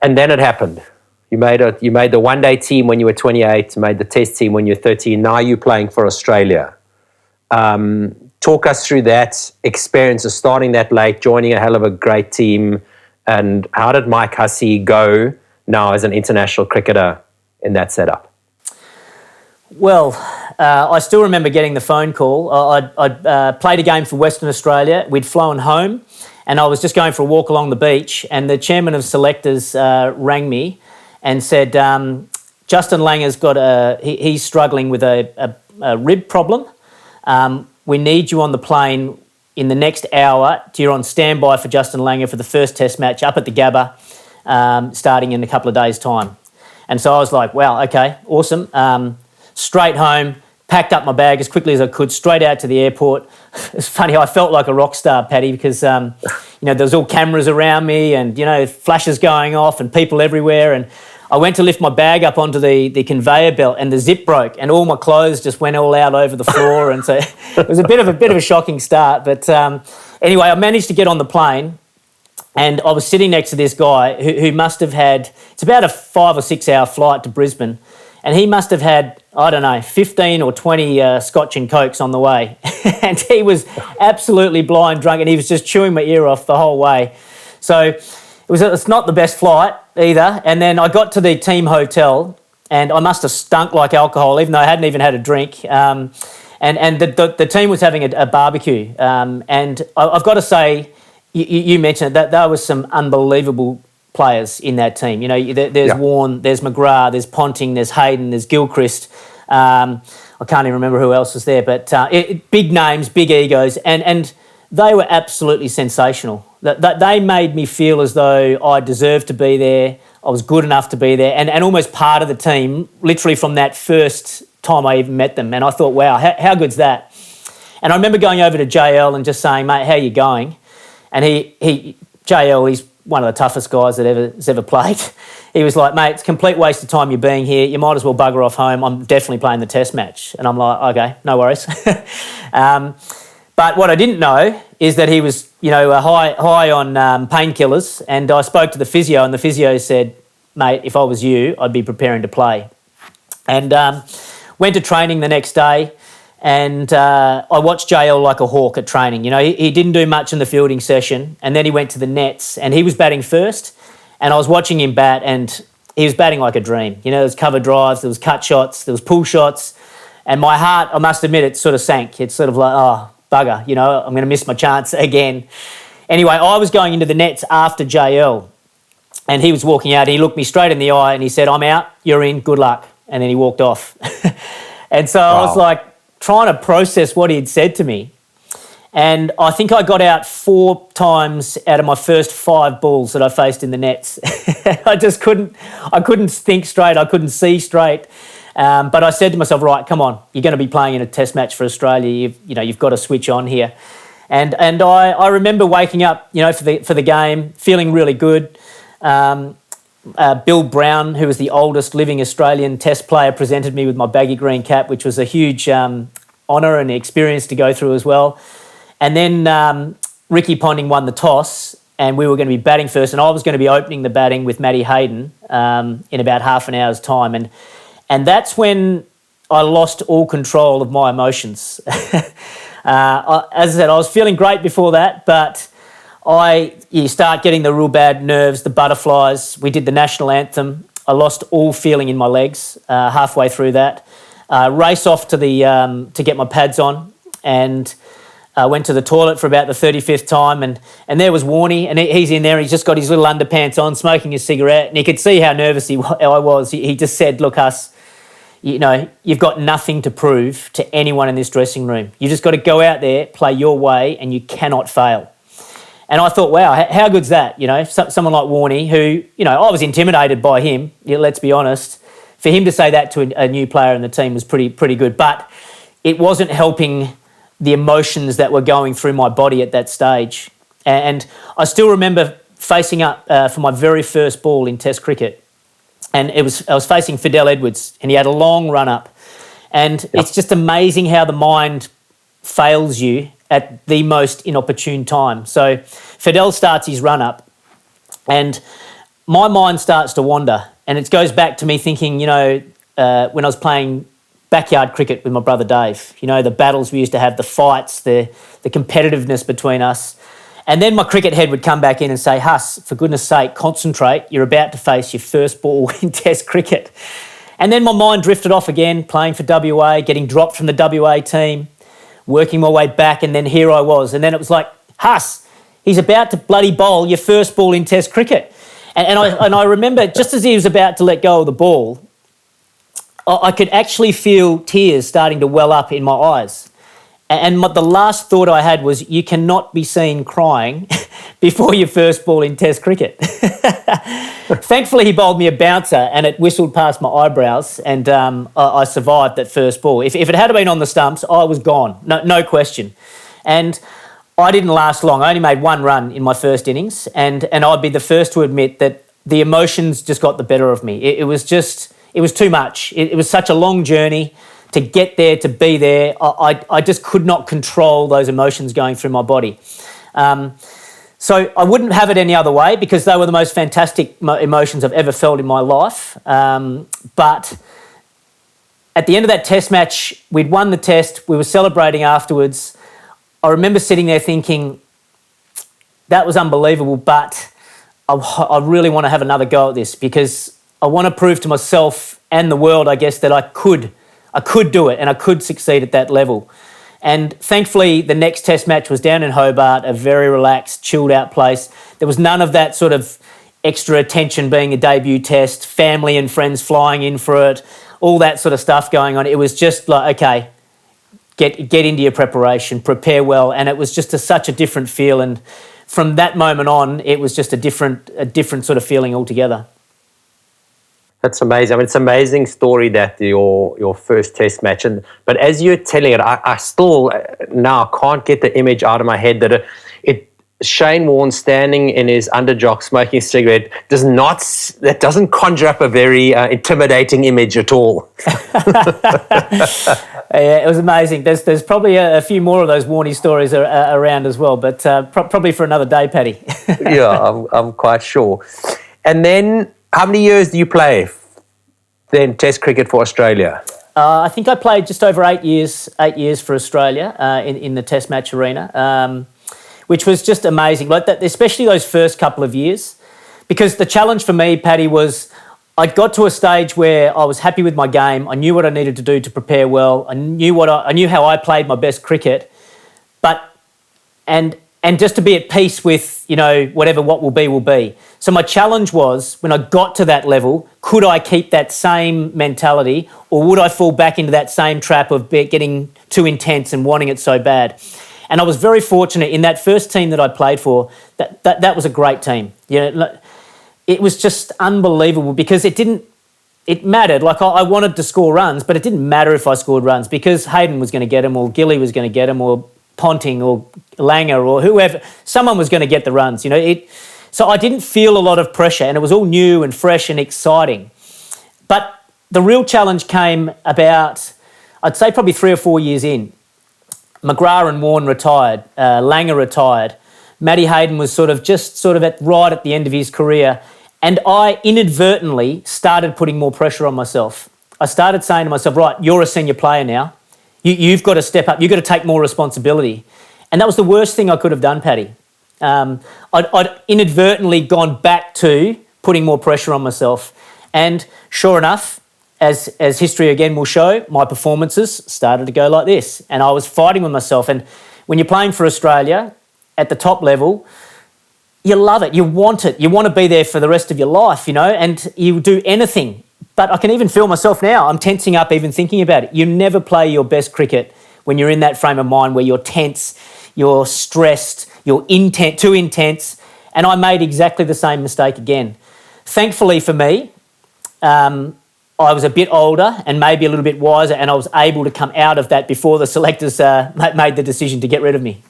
And then it happened. You made the one-day team when you were 28, you made the test team when you were 13. Now you're playing for Australia. Talk us through that experience of starting that late, joining a hell of a great team, and how did Mike Hussey go now as an international cricketer in that setup? Well, I still remember getting the phone call. I'd played a game for Western Australia. We'd flown home and I was just going for a walk along the beach, and the chairman of selectors rang me and said, Justin Langer's got he's struggling with a rib problem. We need you on the plane in the next hour. You're on standby for Justin Langer for the first test match up at the Gabba, starting in a couple of days' time. And so I was like, wow, okay, awesome. Straight home, packed up my bag as quickly as I could, straight out to the airport. It's funny, I felt like a rock star, Paddy, because there was all cameras around me and, flashes going off and people everywhere. And I went to lift my bag up onto the conveyor belt and the zip broke and all my clothes just went all out over the floor. And so it was a bit of a shocking start. But anyway, I managed to get on the plane and I was sitting next to this guy who must have had, it's about a 5 or 6 hour flight to Brisbane. And he must have had, 15 or 20 Scotch and Cokes on the way. And he was absolutely blind drunk and he was just chewing my ear off the whole way. So it's not the best flight either. And then I got to the team hotel and I must have stunk like alcohol, even though I hadn't even had a drink. And the team was having a barbecue. And I've got to say, you mentioned that there was some unbelievable players in that team. There's Warne, there's McGrath, there's Ponting, there's Hayden, there's Gilchrist. I can't even remember who else was there, but big names, big egos, and they were absolutely sensational. They made me feel as though I deserved to be there, I was good enough to be there, and almost part of the team, literally from that first time I even met them. And I thought, wow, how good's that? And I remember going over to JL and just saying, mate, how you going? And JL, he's one of the toughest guys that has ever played. He was like, mate, it's a complete waste of time you being here. You might as well bugger off home. I'm definitely playing the test match. And I'm like, okay, no worries. But what I didn't know is that he was, high on painkillers. And I spoke to the physio and the physio said, mate, if I was you, I'd be preparing to play. And went to training the next day. And I watched JL like a hawk at training. He didn't do much in the fielding session, and then he went to the nets, and he was batting first, and I was watching him bat, and he was batting like a dream. There was cover drives, there was cut shots, there was pull shots, and my heart, I must admit, it sort of sank. It's sort of like, oh, bugger, I'm going to miss my chance again. Anyway, I was going into the nets after JL, and he was walking out, and he looked me straight in the eye, and he said, I'm out, you're in, good luck. And then he walked off. And so I was like, trying to process what he'd said to me. And I think I got out 4 times out of my first 5 balls that I faced in the nets. I couldn't think straight, I couldn't see straight. But I said to myself, right, come on, you're going to be playing in a test match for Australia, you've got to switch on here. And I remember waking up, for the game, feeling really good. Bill Brown, who was the oldest living Australian test player, presented me with my baggy green cap, which was a huge honour and experience to go through as well. And then Ricky Ponting won the toss and we were going to be batting first, and I was going to be opening the batting with Matty Hayden in about half an hour's time. And that's when I lost all control of my emotions. As I said, I was feeling great before that, but you start getting the real bad nerves, the butterflies. We did the national anthem. I lost all feeling in my legs halfway through that. Race off to get my pads on, and went to the toilet for about the 35th time, and there was Warney, and he's in there. He's just got his little underpants on, smoking a cigarette, and you could see how nervous I was. He just said, "Look, Huss, you've got nothing to prove to anyone in this dressing room. You just got to go out there, play your way, and you cannot fail." And I thought, wow, how good's that? Someone like Warney, who, I was intimidated by him, let's be honest. For him to say that to a new player in the team was pretty good. But it wasn't helping the emotions that were going through my body at that stage. And I still remember facing up for my very first ball in Test cricket. And I was facing Fidel Edwards, and he had a long run-up. And It's just amazing how the mind fails you at the most inopportune time. So Fidel starts his run-up, and my mind starts to wander, and it goes back to me thinking, when I was playing backyard cricket with my brother Dave, the battles we used to have, the fights, the competitiveness between us. And then my cricket head would come back in and say, Huss, for goodness sake, concentrate. You're about to face your first ball in Test cricket. And then my mind drifted off again, playing for WA, getting dropped from the WA team, working my way back, and then here I was. And then it was like, Huss, he's about to bloody bowl your first ball in Test cricket. And I remember just as he was about to let go of the ball, I could actually feel tears starting to well up in my eyes. And the last thought I had was, you cannot be seen crying before your first ball in Test cricket. Thankfully, he bowled me a bouncer and it whistled past my eyebrows, and I survived that first ball. If it had been on the stumps, I was gone, no question. And I didn't last long. I only made one run in my first innings, and I'd be the first to admit that the emotions just got the better of me. It was too much. It was such a long journey. To get there, to be there, I just could not control those emotions going through my body. So I wouldn't have it any other way, because they were the most fantastic emotions I've ever felt in my life. But at the end of that Test match, we'd won the Test. We were celebrating afterwards. I remember sitting there thinking, that was unbelievable, but I really want to have another go at this, because I want to prove to myself and the world, I guess, that I could do it and I could succeed at that level. And thankfully, the next Test match was down in Hobart, a very relaxed, chilled out place. There was none of that sort of extra attention being a debut Test, family and friends flying in for it, all that sort of stuff going on. It was just like, okay, get into your preparation, prepare well. And it was just such a different feel. And from that moment on, it was just a different sort of feeling altogether. That's amazing. I mean, it's an amazing story, that your first Test match. But as you're telling it, I still now can't get the image out of my head that Shane Warne standing in his underjock smoking a cigarette doesn't conjure up a very intimidating image at all. Yeah, it was amazing. There's probably a few more of those Warnie stories around as well, but probably for another day, Paddy. Yeah, I'm quite sure. And then, how many years do you play then Test cricket for Australia? I think I played just over 8 years for Australia in the Test match arena, which was just amazing. Like that, especially those first couple of years, because the challenge for me, Paddy, was I got to a stage where I was happy with my game. I knew what I needed to do to prepare well. I knew how I played my best cricket, and just to be at peace with, what will be, will be. So my challenge was, when I got to that level, could I keep that same mentality, or would I fall back into that same trap of getting too intense and wanting it so bad? And I was very fortunate in that first team that I played for, that was a great team. It was just unbelievable, because it mattered. Like, I wanted to score runs, but it didn't matter if I scored runs, because Hayden was going to get them, or Gilly was going to get them, or Ponting or Langer or whoever, someone was going to get the runs, So I didn't feel a lot of pressure, and it was all new and fresh and exciting. But the real challenge came about, I'd say probably 3 or 4 years in. McGrath and Warne retired, Langer retired. Matty Hayden was right at the end of his career, and I inadvertently started putting more pressure on myself. I started saying to myself, right, you're a senior player now. You've got to step up. You've got to take more responsibility. And that was the worst thing I could have done, Paddy. I'd inadvertently gone back to putting more pressure on myself. And sure enough, as history again will show, my performances started to go like this. And I was fighting with myself. And when you're playing for Australia at the top level, you love it. You want it. You want to be there for the rest of your life, and you do anything. But I can even feel myself now. I'm tensing up even thinking about it. You never play your best cricket when you're in that frame of mind where you're tense, you're stressed, you're too intense. And I made exactly the same mistake again. Thankfully for me, I was a bit older and maybe a little bit wiser, and I was able to come out of that before the selectors made the decision to get rid of me.